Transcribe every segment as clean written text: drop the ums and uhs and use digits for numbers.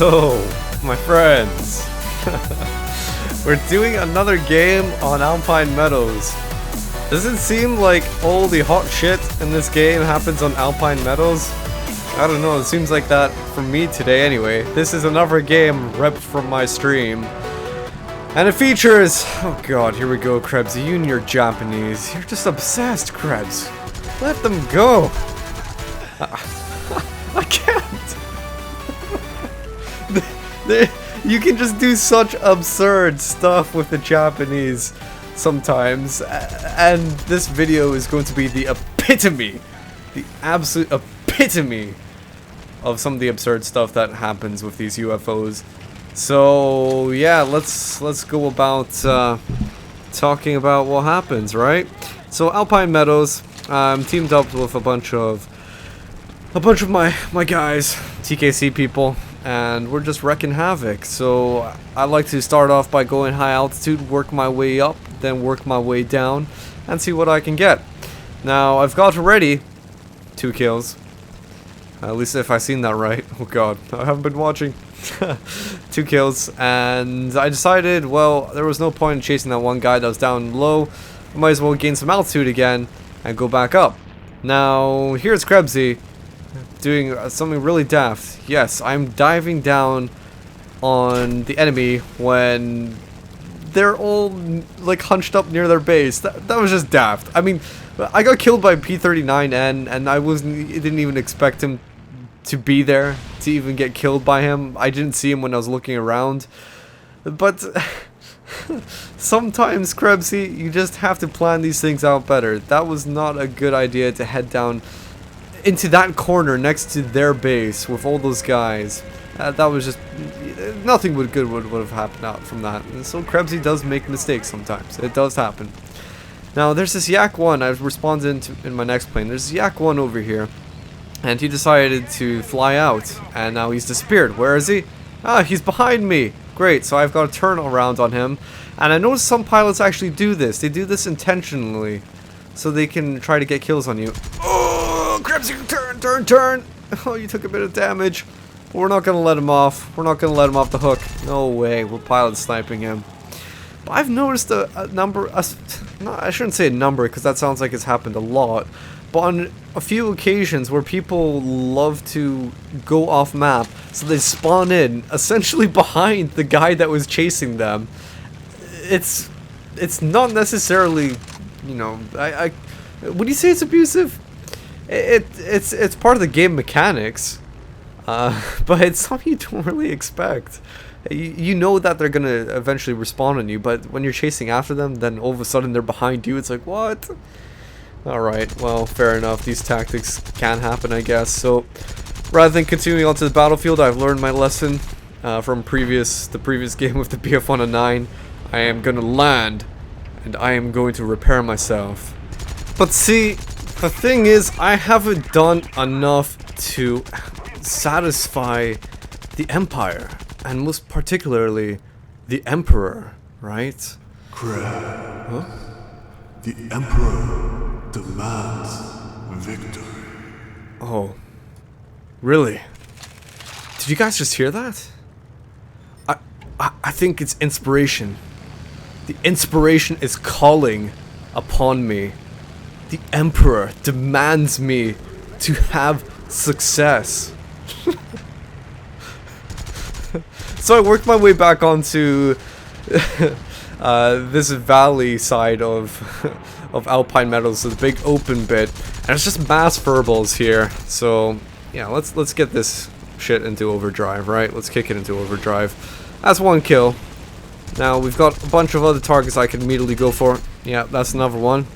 So, my friends, we're doing another game on Alpine Meadows. Does it seem like all the hot shit in this game happens on Alpine Meadows? I don't know, it seems like that for me today anyway. This is another game ripped from my stream. And it features... oh god, here we go, Krebs. You and your Japanese. You're just obsessed, Krebs. Let them go. I can't. You can just do such absurd stuff with the Japanese sometimes, and this video is going to be the epitome, the absolute epitome of some of the absurd stuff that happens with these UFOs. So yeah, let's go about talking about what happens, right? So Alpine Meadows, I'm teamed up with a bunch of my guys, TKC people, and we're just wrecking havoc. So I like to start off by going high altitude, work my way up, then work my way down, and see what I can get. Now I've got already 2 kills. At least if I've seen that right. Oh god, I haven't been watching. 2 kills, and I decided, well, there was no point in chasing that one guy that was down low. I might as well gain some altitude again and go back up. Now here's Krebsy doing something really daft. Yes, I'm diving down on the enemy when they're all like hunched up near their base. That was just daft. I mean, I got killed by P-39N, and I didn't even expect him to be there to even get killed by him. I didn't see him when I was looking around. But sometimes, Krebsy, you just have to plan these things out better. That was not a good idea to head down into that corner next to their base with all those guys. That was just... nothing good would have happened out from that. And so Krebsy does make mistakes sometimes. It does happen. Now, there's this Yak 1 I've responded to in my next plane. There's Yak 1 over here. And he decided to fly out. And now he's disappeared. Where is he? Ah, he's behind me. Great, so I've got to turn around on him. And I noticed some pilots actually do this. They do this intentionally, so they can try to get kills on you. Oh, Krebsy, turn! Oh, you took a bit of damage. We're not gonna let him off. We're not gonna let him off the hook. No way. We're pilot sniping him. But I've noticed a number. No, I shouldn't say a number because that sounds like it's happened a lot. But on a few occasions where people love to go off map, so they spawn in essentially behind the guy that was chasing them. It's not necessarily, you know, would you say it's abusive? It's part of the game mechanics, but it's something you don't really expect. You know that they're gonna eventually respawn on you, but when you're chasing after them, then all of a sudden they're behind you. It's like, what? Alright, well, fair enough. These tactics can happen, I guess. So, rather than continuing onto the battlefield, I've learned my lesson from the previous game with the BF-109. I am gonna land, and I am going to repair myself. But see, the thing is, I haven't done enough to satisfy the Empire, and most particularly, the Emperor, right? Crab. Huh? The Emperor demands victory. Oh, really? Did you guys just hear that? I think it's inspiration. The inspiration is calling upon me. The Emperor demands me to have success. So I worked my way back onto this valley side of Alpine Meadows, so the big open bit, and it's just mass verbals here. So yeah, let's get this shit into overdrive, right? Let's kick it into overdrive. That's 1 kill. Now we've got a bunch of other targets I can immediately go for. Yeah, that's another one.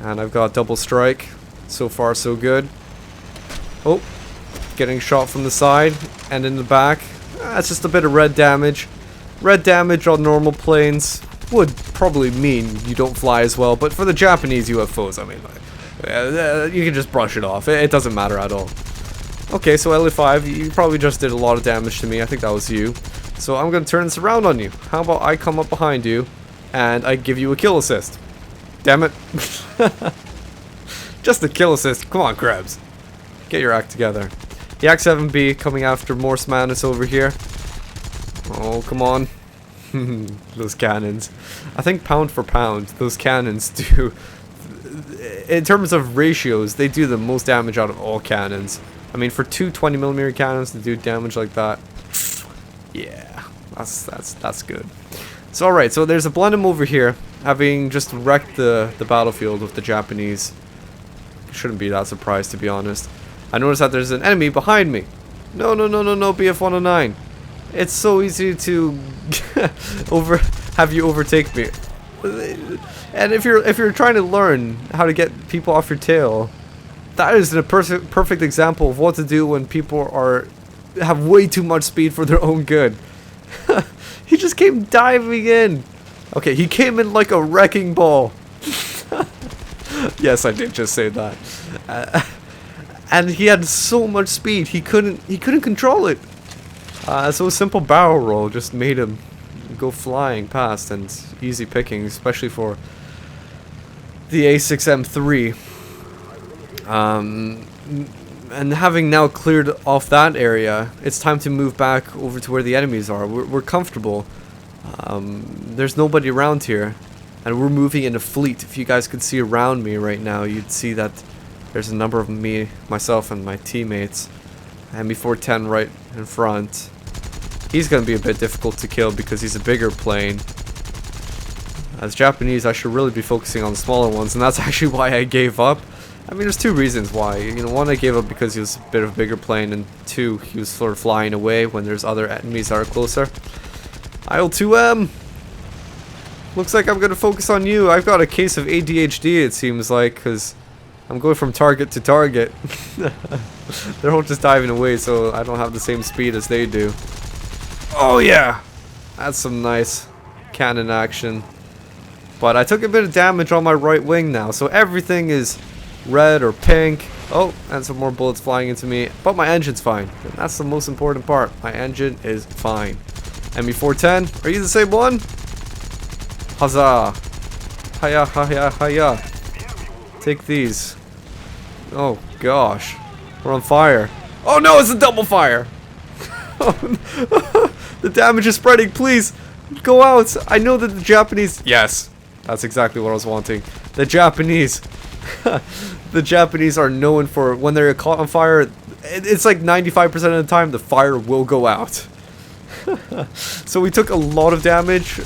And I've got double strike. So far so good. Oh, getting shot from the side and in the back. That's just a bit of red damage. Red damage on normal planes would probably mean you don't fly as well, but for the Japanese UFOs, I mean, you can just brush it off. It doesn't matter at all. Okay, so LA5, you probably just did a lot of damage to me. I think that was you. So I'm going to turn this around on you. How about I come up behind you and I give you a kill assist? Damn it. Just a kill assist. Come on, Krebs. Get your act together. Yak 7B coming after Morse Manus over here. Oh, come on. Those cannons. I think pound for pound, those cannons do, in terms of ratios, they do the most damage out of all cannons. I mean, for two 20mm cannons to do damage like that, yeah, that's good. So alright, so there's a Blenheim over here, having just wrecked the battlefield with the Japanese. Shouldn't be that surprised, to be honest. I noticed that there's an enemy behind me. No, BF-109. It's so easy to have you overtake me. And if you're trying to learn how to get people off your tail, that is a perfect example of what to do when people have way too much speed for their own good. He just came diving in. Okay, he came in like a wrecking ball. Yes, I did just say that. And he had so much speed, he couldn't control it. So a simple barrel roll just made him go flying past, and easy picking, especially for the A6M3. And having now cleared off that area, it's time to move back over to where the enemies are. We're comfortable. There's nobody around here, and we're moving in a fleet. If you guys could see around me right now, you'd see that there's a number of myself and my teammates. MB410 right in front. He's going to be a bit difficult to kill because he's a bigger plane. As Japanese, I should really be focusing on the smaller ones, and that's actually why I gave up. I mean, there's two reasons why. You know, one, I gave up because he was a bit of a bigger plane, and two, he was sort of flying away when there's other enemies that are closer. IL-2M! Looks like I'm going to focus on you. I've got a case of ADHD, it seems like, because I'm going from target to target. They're all just diving away, so I don't have the same speed as they do. Oh yeah! That's some nice cannon action. But I took a bit of damage on my right wing now, so everything is red or pink. Oh, and some more bullets flying into me. But my engine's fine. And that's the most important part. My engine is fine. MB410, are you the same one? Huzzah! Hiya, hiya, hiya. Take these. Oh gosh. We're on fire. Oh no, it's a double fire! The damage is spreading, please! Go out! I know that the Japanese... Yes! That's exactly what I was wanting. The Japanese... the Japanese are known for, when they're caught on fire, it's like 95% of the time the fire will go out. So we took a lot of damage.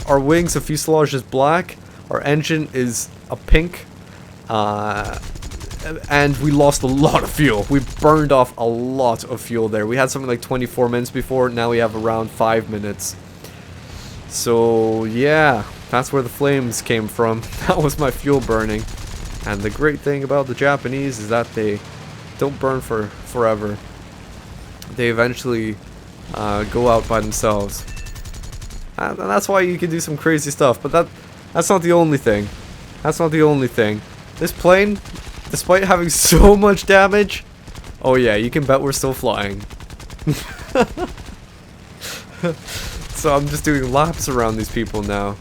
Our wings, the fuselage is black. Our engine is a pink. And we lost a lot of fuel. We burned off a lot of fuel there. We had something like 24 minutes before. Now we have around 5 minutes. So yeah, that's where the flames came from. That was my fuel burning. And the great thing about the Japanese is that they don't burn for forever. They eventually go out by themselves. And that's why you can do some crazy stuff. But that's not the only thing. That's not the only thing. This plane, despite having so much damage, oh yeah, you can bet we're still flying. So I'm just doing laps around these people now.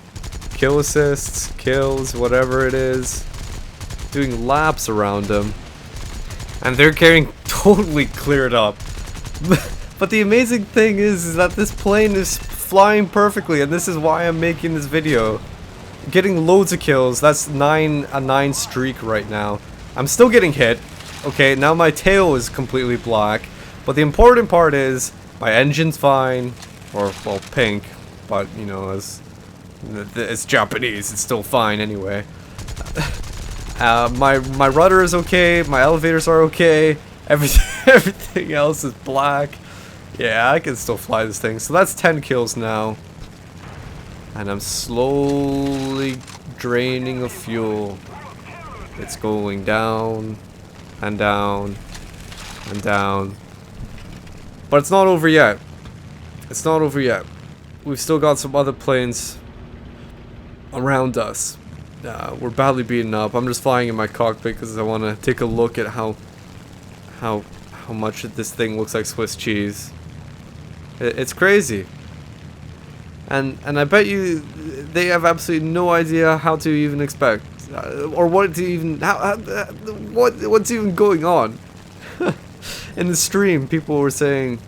Kill assists, kills, whatever it is. Doing laps around them. And they're getting totally cleared up. But the amazing thing is that this plane is flying perfectly, and this is why I'm making this video. Getting loads of kills. That's a 9 streak right now. I'm still getting hit. Okay, now my tail is completely black. But the important part is my engine's fine. Or, well, pink. But, you know, it's Japanese. It's still fine anyway. My rudder is okay. My elevators are okay. Everything else is black. Yeah, I can still fly this thing. So that's 10 kills now. And I'm slowly draining of fuel. It's going down and down and down. But it's not over yet. It's not over yet. We've still got some other planes around us. We're badly beaten up. I'm just flying in my cockpit because I want to take a look at how much this thing looks like Swiss cheese. It's crazy. And I bet you they have absolutely no idea how to even expect or what to even what's even going on. in the stream, people were saying,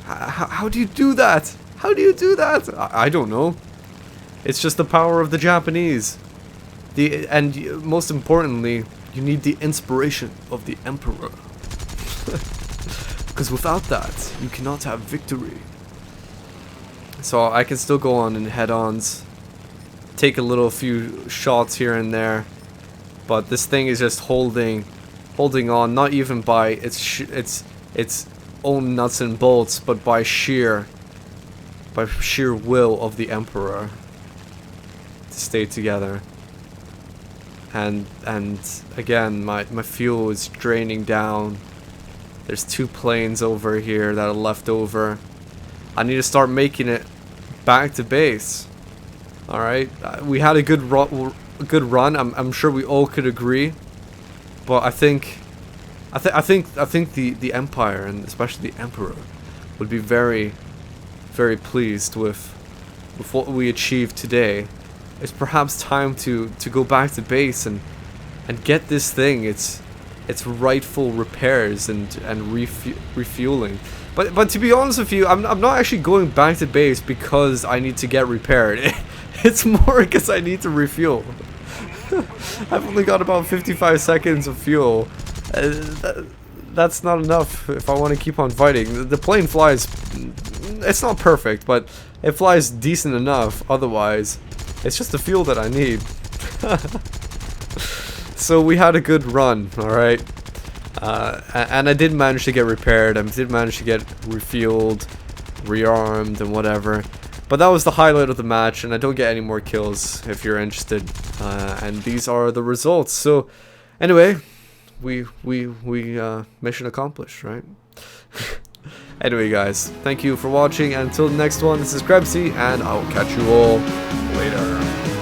how do you do that? How do you do that? I don't know. It's just the power of the Japanese. And most importantly, you need the inspiration of the Emperor. Because without that, you cannot have victory. So I can still go on in head-ons, take a few shots here and there, but this thing is just holding on, not even by its own nuts and bolts, but by sheer will of the Emperor to stay together. And again, my fuel is draining down. There's 2 planes over here that are left over. I need to start making it back to base. All right, we had a good run. I'm sure we all could agree, but I think the Empire, and especially the Emperor, would be very, very pleased with what we achieved today. It's perhaps time to go back to base and get this thing its rightful repairs and refueling. But to be honest with you, I'm not actually going back to base because I need to get repaired. It's more because I need to refuel. I've only got about 55 seconds of fuel. That's not enough if I want to keep on fighting. The plane flies. It's not perfect, but it flies decent enough. Otherwise, it's just the fuel that I need. So we had a good run, alright? And I did manage to get repaired. I did manage to get refueled, rearmed, and whatever. But that was the highlight of the match, and I don't get any more kills if you're interested. And these are the results. So, anyway, we mission accomplished, right? Anyway, guys, thank you for watching. And until the next one, this is Krebsy, and I will catch you all later.